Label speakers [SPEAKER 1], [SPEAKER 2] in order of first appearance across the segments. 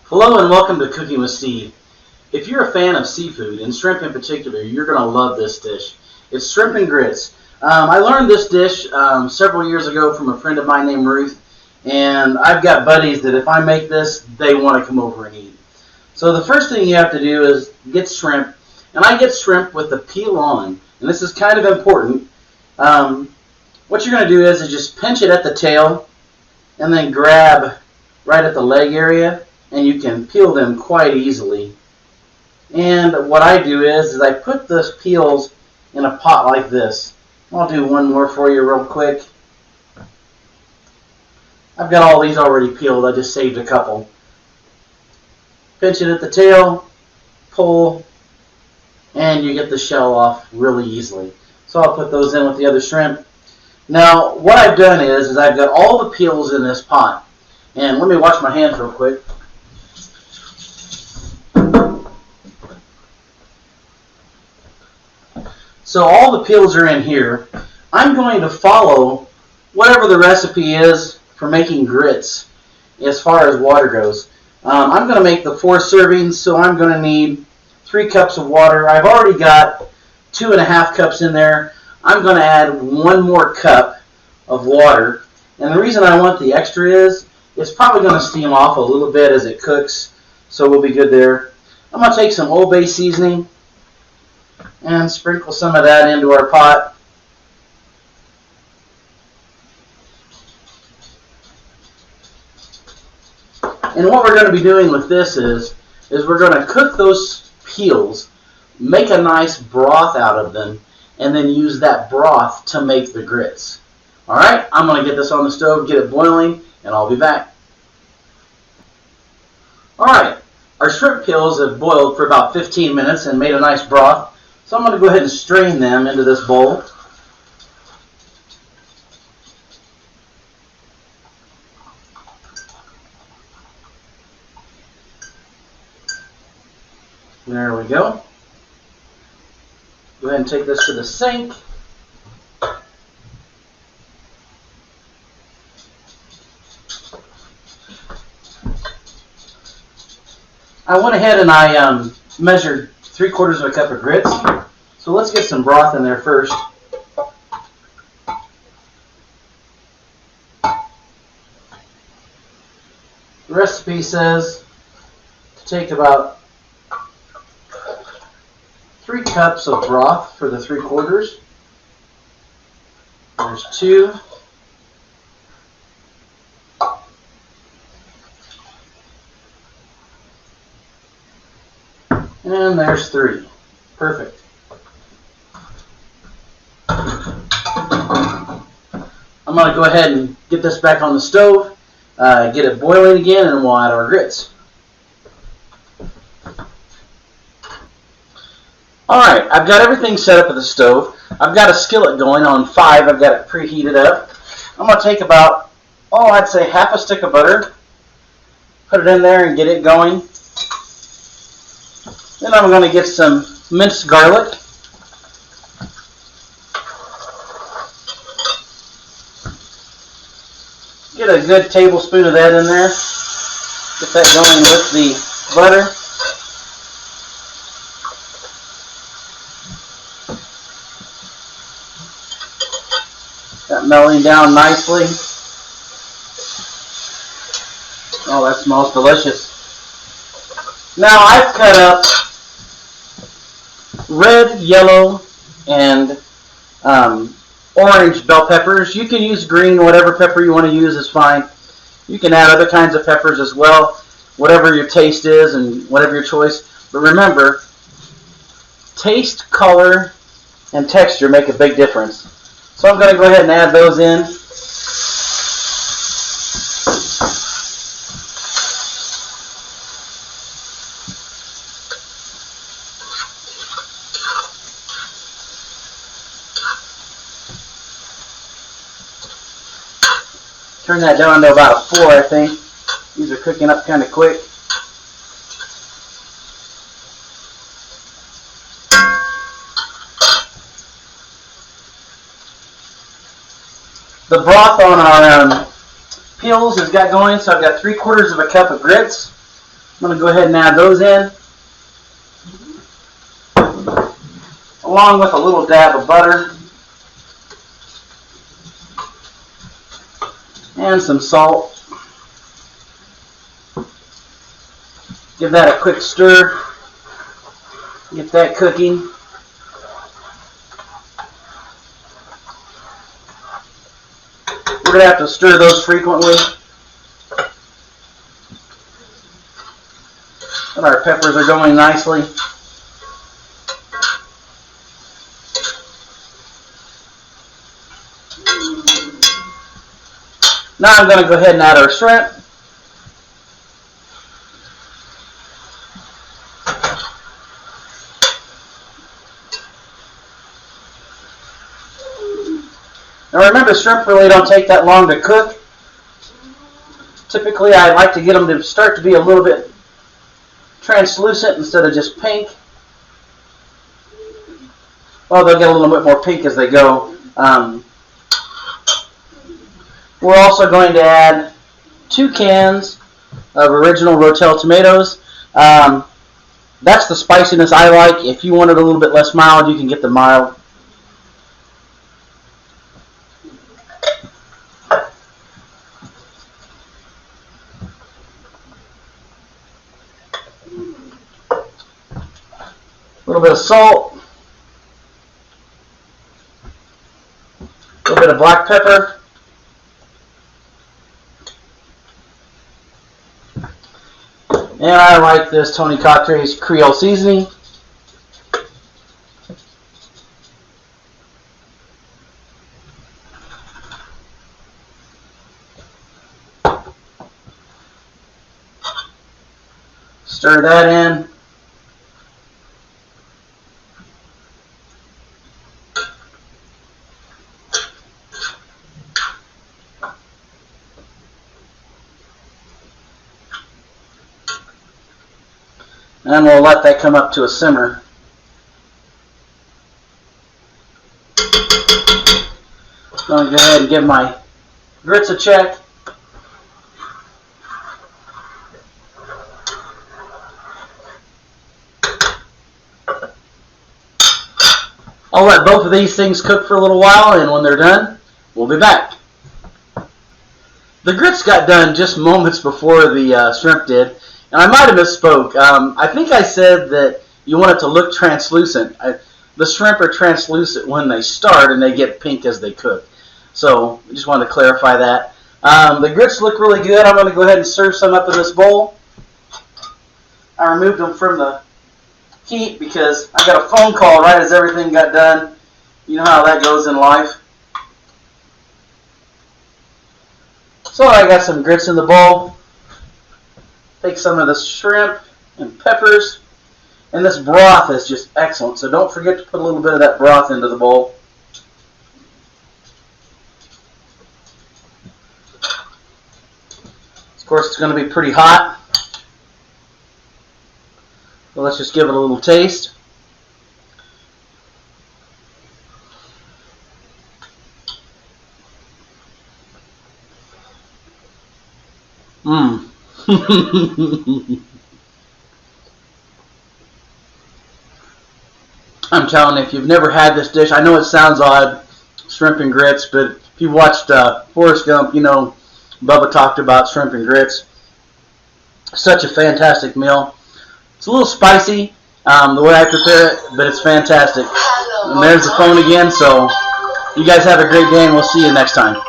[SPEAKER 1] Hello and welcome to Cooking with Steve. If you're a fan of seafood, and shrimp in particular, you're going to love this dish. It's shrimp and grits. I learned this dish several years ago from a friend of mine named Ruth, and I've got buddies that if I make this, they want to come over and eat. So the first thing you have to do is get shrimp, and I get shrimp with the peel on, and this is kind of important. What you're going to do is just pinch it at the tail, and then grab right at the leg area, and you can peel them quite easily. And what I do is I put the peels in a pot like this. I'll do one more for you real quick. I've got all these already peeled. I just saved a couple. Pinch it at the tail, pull, and you get the shell off really easily. So I'll put those in with the other shrimp. Now what I've done is I've got all the peels in this pot. And let me wash my hands real quick. So all the peels are in here. I'm going to follow whatever the recipe is for making grits as far as water goes. I'm going to make the 4 servings, so I'm going to need 3 cups of water. I've already got 2.5 cups in there. I'm going to add 1 more cup of water. And the reason I want the extra is it's probably going to steam off a little bit as it cooks, so we'll be good there. I'm going to take some Old Bay seasoning and sprinkle some of that into our pot. And what we're going to be doing with this is we're going to cook those peels, make a nice broth out of them, and then use that broth to make the grits. Alright, I'm going to get this on the stove, get it boiling, and I'll be back. Alright, our shrimp peels have boiled for about 15 minutes and made a nice broth. So I'm going to go ahead and strain them into this bowl. There we go. Go ahead and take this to the sink. I went ahead and I measured 3/4 cup of grits. So let's get some broth in there first. The recipe says to take about 3 cups of broth for the 3/4. There's 2. And there's 3. Perfect. I'm going to go ahead and get this back on the stove, get it boiling again, and we'll add our grits. Alright, I've got everything set up at the stove. I've got a skillet going on 5. I've got it preheated up. I'm going to take about, I'd say half a stick of butter, put it in there and get it going. Then I'm going to get some minced garlic. Get a good tablespoon of that in there. Get that going with the butter. That melting down nicely. Oh, that smells delicious. Now I've cut up red, yellow, and orange bell peppers. You can use green, whatever pepper you want to use is fine. You can add other kinds of peppers as well, whatever your taste is and whatever your choice. But remember, taste, color, and texture make a big difference. So I'm going to go ahead and add those in. Turn that down to about a 4, I think. These are cooking up kind of quick. The broth on our peels has got going, so I've got 3/4 of a cup of grits. I'm going to go ahead and add those in, along with a little dab of butter and some salt. Give that a quick stir. Get that cooking. We're going to have to stir those frequently. And our peppers are going nicely. Now I'm going to go ahead and add our shrimp. Now remember, shrimp really don't take that long to cook. Typically I like to get them to start to be a little bit translucent instead of just pink. Well, they'll get a little bit more pink as they go. We're also going to add 2 cans of original Rotel tomatoes. That's the spiciness I like. If you want it a little bit less mild, you can get the mild. A little bit of salt, a little bit of black pepper, and I like this Tony Cotre's Creole seasoning. Stir that in. And we'll let that come up to a simmer. I'm going to go ahead and give my grits a check. I'll let both of these things cook for a little while, and when they're done, we'll be back. The grits got done just moments before the shrimp did. And I might have misspoke. I think I said that you want it to look translucent. The shrimp are translucent when they start, and they get pink as they cook. So I just wanted to clarify that. The grits look really good. I'm going to go ahead and serve some up in this bowl. I removed them from the heat because I got a phone call right as everything got done. You know how that goes in life. So I got some grits in the bowl. Take some of the shrimp and peppers, and this broth is just excellent, so don't forget to put a little bit of that broth into the bowl. Of course, it's going to be pretty hot, so let's just give it a little taste. I'm telling you, if you've never had this dish, I know it sounds odd, shrimp and grits, but if you watched Forrest Gump, you know Bubba talked about shrimp and grits. Such a fantastic meal. It's a little spicy the way I prepare it, but it's fantastic. And there's the phone again, so you guys have a great day, and we'll see you next time.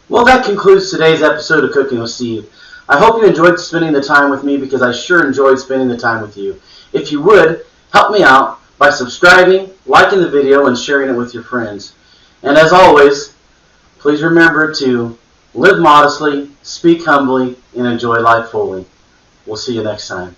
[SPEAKER 1] Well, that concludes today's episode of Cooking with Steve. I hope you enjoyed spending the time with me because I sure enjoyed spending the time with you. If you would, help me out by subscribing, liking the video, and sharing it with your friends. And as always, please remember to live modestly, speak humbly, and enjoy life fully. We'll see you next time.